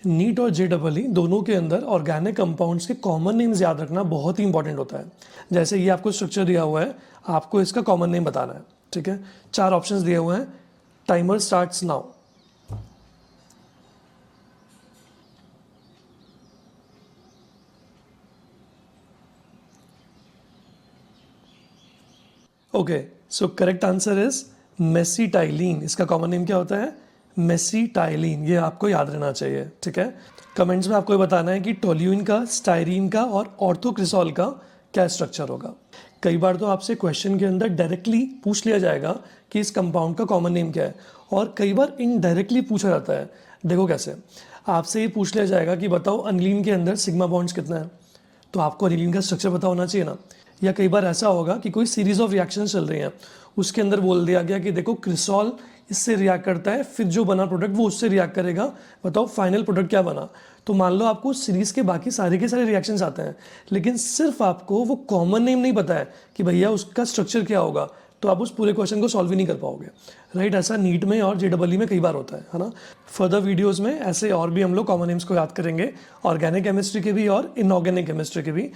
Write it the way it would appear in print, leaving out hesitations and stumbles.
NEET और JEE दोनों के अंदर ऑर्गेनिक कंपाउंड्स के कॉमन नेम्स याद रखना बहुत ही इंपॉर्टेंट होता है। जैसे ये आपको स्ट्रक्चर दिया हुआ है, आपको इसका कॉमन नेम बताना है। ठीक है, 4 ऑप्शंस दिए हुए हैं। Timer starts now. Okay, so correct answer is mesitylene. इसका कॉमन नेम क्या होता है? मेसिटाइलिन। ये आपको याद रहना चाहिए। ठीक है, कमेंट्स में आपको ये बताना है कि टोल्यूइन का, स्टायरीन का और ऑर्थोक्रिसॉल का क्या स्ट्रक्चर होगा। कई बार तो आपसे क्वेश्चन के अंदर डायरेक्टली पूछ लिया जाएगा कि इस कंपाउंड का कॉमन नेम क्या है, और कई बार इनडायरेक्टली पूछा जाता है। देखो कैसे, आपसे ये पूछ लिया जाएगा कि बताओ अनिलीन के अंदर सिग्मा बॉन्ड्स कितना है, तो आपको अनिलीन का स्ट्रक्चर पता होना चाहिए ना। या कई बार ऐसा होगा कि कोई सीरीज ऑफ रिएक्शंस चल रही हैं, उसके अंदर बोल दिया गया कि देखो क्रिसॉल इससे रिएक्ट करता है, फिर जो बना प्रोडक्ट वो उससे रिएक्ट करेगा, बताओ फाइनल प्रोडक्ट क्या बना। तो मान लो आपको सीरीज के बाकी सारे के सारे रिएक्शंस आते हैं, लेकिन सिर्फ आपको वो कॉमन नेम नहीं पता है कि भैया उसका स्ट्रक्चर क्या होगा, तो आप उस पूरे क्वेश्चन को सॉल्व ही नहीं कर पाओगे। राइट, ऐसा नीट में और JEE में कई बार होता है ना। फर्दर वीडियोस में ऐसे और भी हम लोग कॉमन नेम्स को याद करेंगे, ऑर्गेनिक केमिस्ट्री के भी और इनऑर्गेनिक केमिस्ट्री के भी।